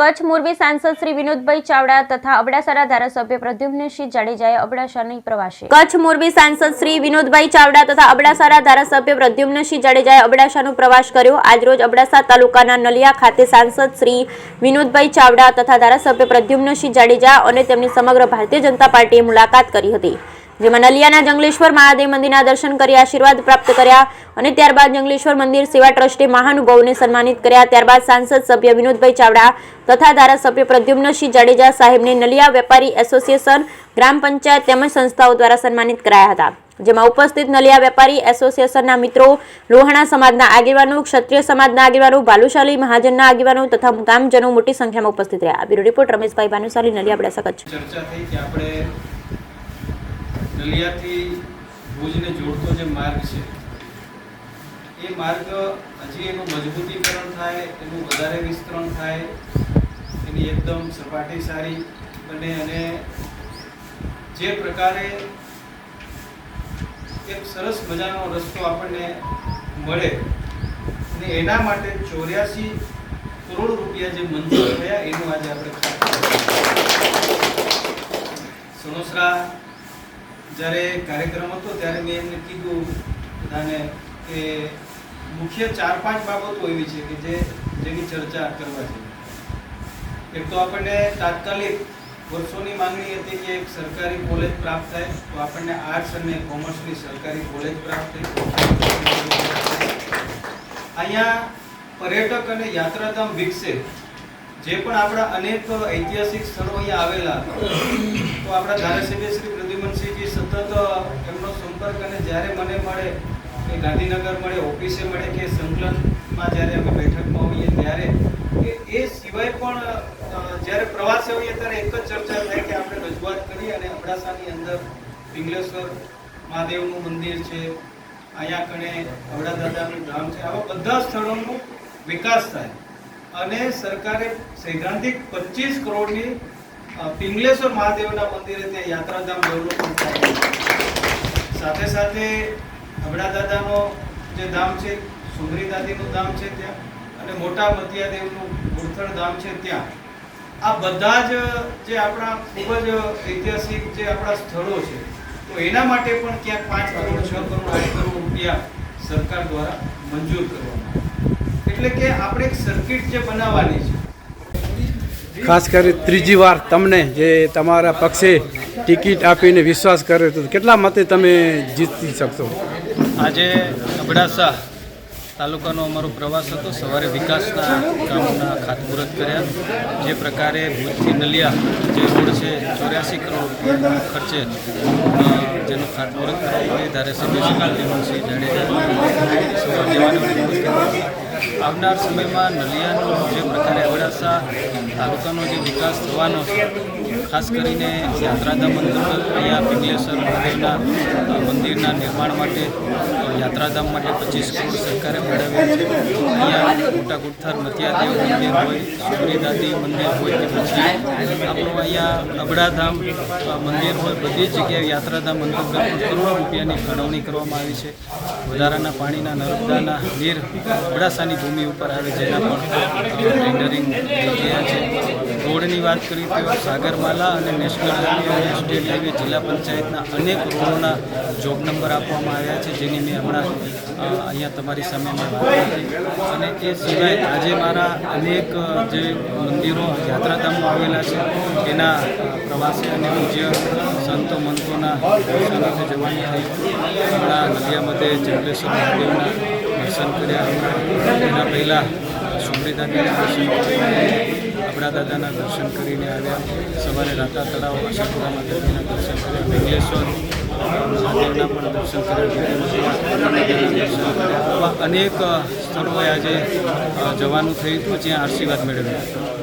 કચ્છ મોરબી સાંસદ શ્રી વિનોદભાઈ ચાવડા તથા અબડાસાના ધારાસભ્ય પ્રદ્યુમ્નસિંહ જાડેજાએ અબડાસાની પ્રવાસે કચ્છ મોરબી સાંસદ શ્રી વિનોદભાઈ ચાવડા તથા અબડાસાના ધારાસભ્ય પ્રદ્યુમ્નસિંહ જાડેજાએ અબડાસાનો પ્રવાસ કર્યો। આજરોજ અબડાસા તાલુકાના નલિયા ખાતે સાંસદ શ્રી વિનોદભાઈ ચાવડા તથા ધારાસભ્ય પ્રદ્યુમ્નસિંહ જાડેજા અને તેમની સમગ્ર ભારતીય જનતા પાર્ટીએ મુલાકાત કરી હતી, જેમાં નલિયાના જંગલેશ્વર મહાદેવ મંદિરના દર્શન કરી આશીર્વાદ પ્રાપ્ત કર્યા અને ત્યારબાદ જંગલેશ્વર મંદિર સેવા ટ્રસ્ટે મહાનુભાવોને સન્માનિત કર્યા। ત્યારબાદ સાંસદ સભ્ય વિનોદભાઈ ચાવડા તથા ધારાસભ્ય પ્રદ્યુમ્નસિંહ જાડેજા સાહેબને નલિયા વેપારી એસોસિએશન, ગ્રામ પંચાયત તેમજ સંસ્થાઓ દ્વારા સન્માનિત કરાયા હતા, જેમાં ઉપસ્થિત નલિયા વેપારી એસોસિએશનના મિત્રો, લોહાણા સમાજના આગેવાનો, ક્ષત્રિય સમાજના આગેવાનો, ભાલુશાલી મહાજનના આગેવાનો તથા ગામજનો મોટી સંખ્યામાં ઉપસ્થિત રહ્યા। Bureau report Rameshbhai Bhanushali, Naliya, Abdasa, Kutch. ચર્ચા થઈ કે આપણે નલિયાથી ભુજને જોડતો જે માર્ગ છે એ માર્ગ હજી એનું મજબૂતીકરણ થાય, એનું વધારે વિસ્તરણ થાય, એની એકદમ સપાટી સારી બને અને જે પ્રકારે એક સરસ મજાનો રસ્તો આપણને મળે અને એના માટે 84 કરોડ રૂપિયા જે મંજૂર થયા એનું આજે આપણે સણોસરા જ્યારે કાર્યક્રમ હતો ત્યારે મેં એમને કીધું બધાને કે મુખ્ય 4-5 બાબતો એવી છે કે જેની ચર્ચા કરવા છે। એક તો આપણને તાત્કાલિક વર્ષોની માંગણી હતી કે એક સરકારી કોલેજ પ્રાપ્ત થાય, તો આપણને આર્ટ્સ અને કોમર્સની સરકારી કોલેજ પ્રાપ્ત થઈ। અહીંયા પર્યટક અને યાત્રાધામ વિકસે, જે પણ આપણા અનેક ઐતિહાસિક સ્થળો અહીંયા આવેલા, તો આપણા ધારાસભ્ય શ્રી પ્રદ્યુમ્નસિંહજી સતત એમનો સંપર્ક અને જ્યારે મને મળે કે ગાંધીનગર મળે, ઓફિસે મળે કે સંકલનમાં જ્યારે અમે બેઠકમાં હોઈએ ત્યારે એ સિવાય પણ જ્યારે પ્રવાસે હોઈએ ત્યારે એક જ ચર્ચા થાય કે આપણે રજૂઆત કરીએ અને અબડાસાની અંદર પિંગલેશ્વર મહાદેવનું મંદિર છે, અહીંયા કણે અબડા દાદાનું ધામ છે, આવા બધા સ્થળોનો વિકાસ થાય અને સરકારે સૈદ્ધાંતિક 25 કરોડની પિંગલેશ્વર મહાદેવના મંદિરે ત્યાં યાત્રાધામ ડેવલપમેન્ટ થાય। સાથે સાથે અબડા દાદાનો જે ધામ છે, સુંદરી દાદીનું ધામ છે ત્યાં, અને મોટા મતિયાદેવનું ગુરથળ ધામ છે ત્યાં, આ બધા જ જે આપણા ખૂબ જ ઐતિહાસિક જે આપણા સ્થળો છે, તો એના માટે પણ ક્યાંક 5 કરોડ, 6 કરોડ, 8 કરોડ રૂપિયા સરકાર દ્વારા મંજૂર કરવામાં આવે। એટલે કે આપણે એક સર્કિટ જે બનાવવાની છે। ખાસ કરી ત્રીજી વાર તમને જે તમારા પક્ષે ટિકિટ આપીને વિશ્વાસ કર્યો તો કેટલા મતે તમે જીતી શકશો? આજે અબડાસા તાલુકાનો અમારો પ્રવાસ હતો। સવારે વિકાસના કામોના ખાતમુહૂર્ત કર્યા, જે પ્રકારે ભુજથી નલિયા જે રોડ છે 84 કરોડ રૂપિયાના ખર્ચે જેનું ખાતમુહૂર્ત કરવામાં ધારાસભ્ય શ્રી પ્રદ્યુમ્નસિંહ જાડેજા આવનાર સમયમાં નલિયાનો જે પ્રકારે અબડાસા તાલુકાનો જે વિકાસ થવાનો છે, ખાસ કરીને યાત્રાધામ અંતર્ગત અહીંયા પિંગલેશ્વર મહાદેવના મંદિરના નિર્માણ માટે યાત્રાધામ માટે 25 કરોડ સરકારે ફાળવ્યા છે। અહીંયા મોટા ગુઠ્ઠર મતિયાદેવ મંદિર હોય, સુંદરી દાદી મંદિર હોય કે પછી આપણું અહીંયા અબડાધામ મંદિર હોય, બધી જગ્યાએ યાત્રાધામ અંતર્ગત કરોડો રૂપિયાની ફાળવણી કરવામાં આવી છે। વધારાના પાણીના નર્મદાના નીર અબડાસાની ભૂમિ ઉપર આવે, જેના પણ ટેન્ડરિંગ થઈ ગયા છે। રોડની વાત કરી તો સાગરમાલા અને નેશનલ હાઈવે અને સ્ટેટ હાઈવે જિલ્લા પંચાયતના અનેક રોડોના જોબ નંબર આપવામાં આવ્યા છે, જેની મેં હમણાં અહીંયા તમારી સામે વાત કરી। અને એ સિવાય આજે મારા અનેક જે મંદિરો યાત્રાધામો આવેલા છે એના પ્રવાસે અને પૂજ્ય સંતો મંતોના દર્શનાર્થે જવાનું થયું। હમણાં નલિયાमध्ये જંગલેશ્વર મહાદેવના દર્શન કર્યા, એના પહેલાં સુંદરી દાદાના દર્શન કર્યા, અબડા દાદાના દર્શન કરીને આવ્યા, સવારે રાતા તળાવ આશાપુરા માતાજીના દર્શન કર્યા, પિંગલેશ્વર મહાદેવના પણ દર્શન કર્યા। આવા અનેક સ્થળોએ આજે જવાનું થયું, જ્યાં આશીર્વાદ મેળવ્યા।